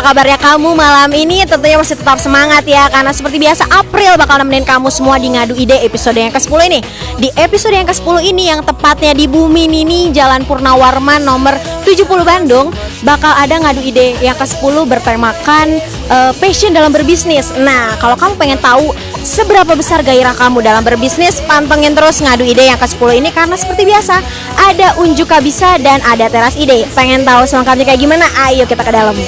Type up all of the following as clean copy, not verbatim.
kabarnya kamu malam ini? Tentunya masih tetap semangat ya, karena seperti biasa April bakal nemenin kamu semua di Ngadu Ide episode yang ke-10 ini. Di episode yang ke-10 ini yang tepatnya di Bumi Nini Jalan Purnawarman nomor 70 Bandung, bakal ada Ngadu Ide yang ke-10 bertemakan passion dalam berbisnis. Nah, kalau kamu pengen tahu seberapa besar gairah kamu dalam berbisnis, pantengin terus Ngadu Ide yang ke-10 ini, karena seperti biasa ada unjuk kabisa dan ada teras ide. Pengen tahu selengkapnya kayak gimana? Ayo kita ke dalam.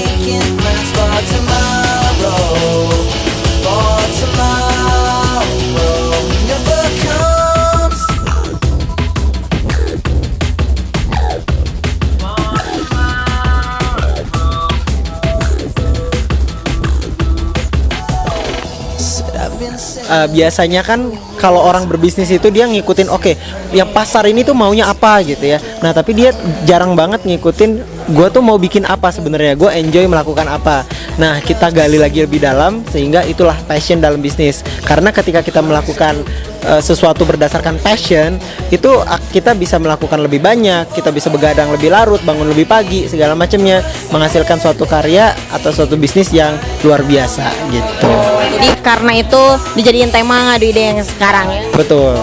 Biasanya kan kalau orang berbisnis itu dia ngikutin yang pasar ini tuh maunya apa gitu ya. Nah tapi dia jarang banget ngikutin gue tuh mau bikin apa sebenarnya, gue enjoy melakukan apa. Nah kita gali lagi lebih dalam sehingga itulah passion dalam bisnis. Karena ketika kita melakukan sesuatu berdasarkan passion, itu kita bisa melakukan lebih banyak, kita bisa begadang lebih larut, bangun lebih pagi, segala macamnya, menghasilkan suatu karya atau suatu bisnis yang luar biasa gitu. Jadi karena itu dijadiin tema Ngadu Ide yang sekarang ya. Betul.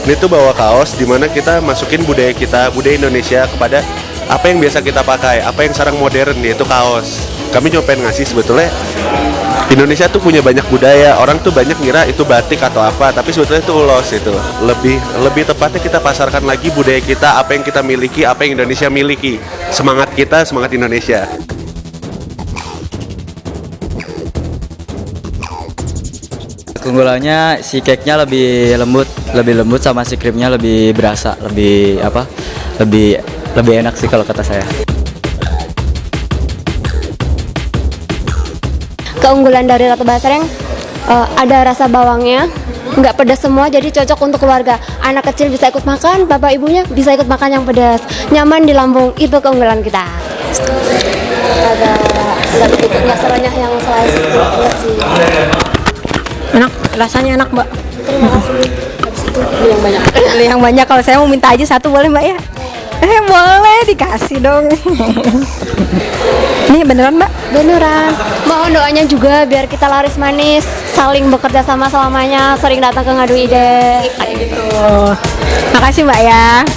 Ini tuh bawa kaos dimana kita masukin budaya kita, budaya Indonesia kepada apa yang biasa kita pakai, apa yang sekarang modern, yaitu kaos. Kami cuma pengen ngasih sebetulnya Indonesia tuh punya banyak budaya. Orang tuh banyak ngira itu batik atau apa, tapi sebetulnya itu ulos itu. Lebih tepatnya kita pasarkan lagi budaya kita, apa yang kita miliki, apa yang Indonesia miliki. Semangat kita, semangat Indonesia. Keunggulannya si cake-nya lebih lembut sama si krimnya lebih berasa, lebih enak sih kalau kata saya. Keunggulan dari roti basreng ada rasa bawangnya, nggak pedas semua, jadi cocok untuk keluarga. Anak kecil bisa ikut makan, bapak ibunya bisa ikut makan yang pedas, nyaman di lambung. Itu keunggulan kita. Nggak serenyah yang slice sih. Enak, rasanya enak mbak. Terima kasih. Habis itu beli yang banyak. Beli yang banyak, kalau saya mau minta aja satu boleh mbak ya? Boleh, dikasih dong. Ini beneran mbak? Beneran. Mohon doanya juga biar kita laris manis, saling bekerja sama selamanya, sering datang ke Ngadu Ide. Kayak gitu. Makasih mbak ya.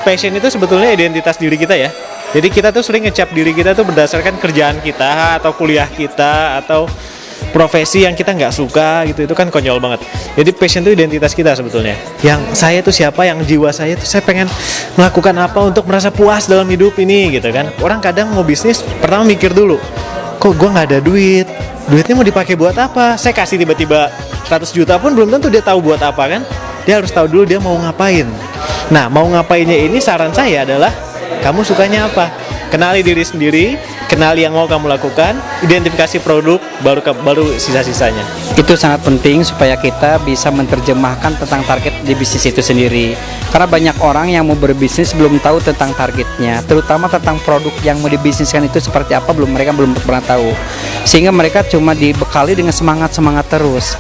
Passion itu sebetulnya identitas diri kita ya. Jadi kita tuh sering ngecap diri kita tuh berdasarkan kerjaan kita atau kuliah kita atau profesi yang kita nggak suka gitu. Itu kan konyol banget. Jadi passion itu identitas kita sebetulnya. Yang saya tuh siapa, yang jiwa saya tuh saya pengen melakukan apa untuk merasa puas dalam hidup ini gitu kan. Orang kadang mau bisnis pertama mikir dulu, kok gue nggak ada duitnya mau dipakai buat apa. Saya kasih tiba-tiba 100 juta pun belum tentu dia tahu buat apa kan. Dia harus tahu dulu dia mau ngapain. Nah, mau ngapainnya ini saran saya adalah kamu sukanya apa? Kenali diri sendiri, kenali yang mau kamu lakukan, identifikasi produk, baru sisa-sisanya. Itu sangat penting supaya kita bisa menerjemahkan tentang target di bisnis itu sendiri. Karena banyak orang yang mau berbisnis belum tahu tentang targetnya, terutama tentang produk yang mau dibisniskan itu seperti apa, mereka belum pernah tahu. Sehingga mereka cuma dibekali dengan semangat terus.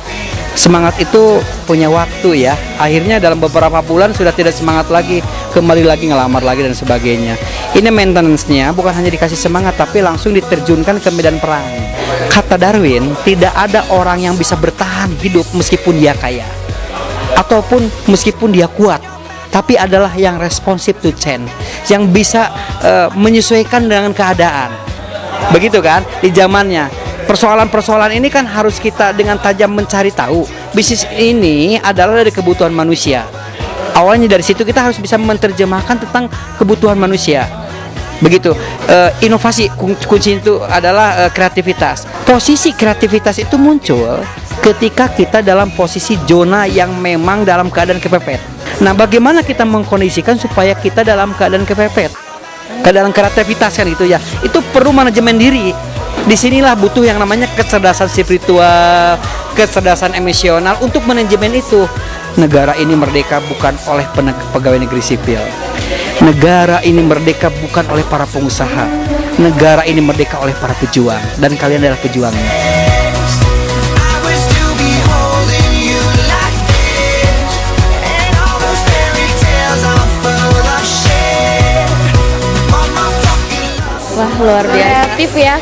Semangat itu punya waktu ya. Akhirnya dalam beberapa bulan sudah tidak semangat lagi, kembali lagi ngelamar lagi dan sebagainya. Ini maintenance-nya bukan hanya dikasih semangat, tapi langsung diterjunkan ke medan perang. Kata Darwin, tidak ada orang yang bisa bertahan hidup meskipun dia kaya ataupun meskipun dia kuat, tapi adalah yang responsive to change, yang bisa menyesuaikan dengan keadaan. Begitu kan di zamannya. Persoalan-persoalan ini kan harus kita dengan tajam mencari tahu. Bisnis ini adalah dari kebutuhan manusia. Awalnya dari situ kita harus bisa menerjemahkan tentang kebutuhan manusia. Begitu. Inovasi kunci itu adalah kreativitas. Posisi kreativitas itu muncul ketika kita dalam posisi zona yang memang dalam keadaan kepepet. Nah, bagaimana kita mengkondisikan supaya kita dalam keadaan kepepet? ke dalam kreativitas kan gitu ya. Itu perlu manajemen diri. Disinilah butuh yang namanya kecerdasan spiritual, kecerdasan emosional untuk manajemen itu. Negara ini merdeka bukan oleh pegawai negeri sipil. Negara ini merdeka bukan oleh para pengusaha. Negara ini merdeka oleh para pejuang, dan kalian adalah pejuangnya. Wah, luar biasa.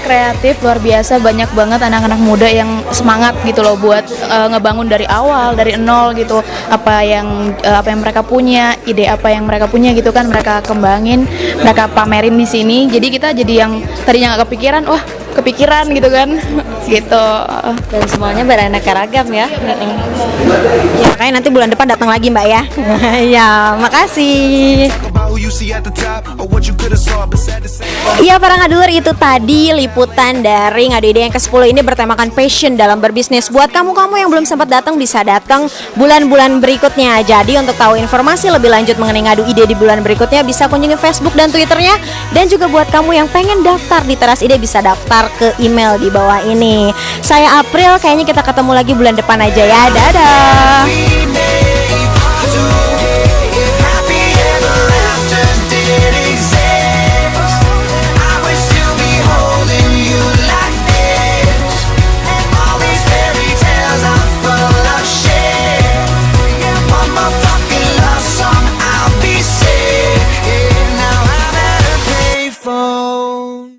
Kreatif luar biasa, banyak banget anak-anak muda yang semangat gitu loh buat ngebangun dari awal, dari nol gitu. Apa yang mereka punya, ide apa yang mereka punya gitu kan mereka kembangin, mereka pamerin di sini. Jadi kita jadi yang tadinya nggak kepikiran, wah kepikiran gitu kan. Gitu. Dan semuanya beraneka ragam ya. Ya, makanya nanti bulan depan datang lagi Mbak ya. Ya, makasih. Iya para ngadulur, itu tadi liputan dari Ngadu Ide yang ke-10 ini bertemakan passion dalam berbisnis. Buat kamu-kamu yang belum sempat datang bisa datang bulan-bulan berikutnya. Jadi untuk tahu informasi lebih lanjut mengenai Ngadu Ide di bulan berikutnya bisa kunjungi Facebook dan Twitternya. Dan juga buat kamu yang pengen daftar di Teras Ide bisa daftar ke email di bawah ini. Saya April, kayaknya kita ketemu lagi bulan depan aja ya. Dadah.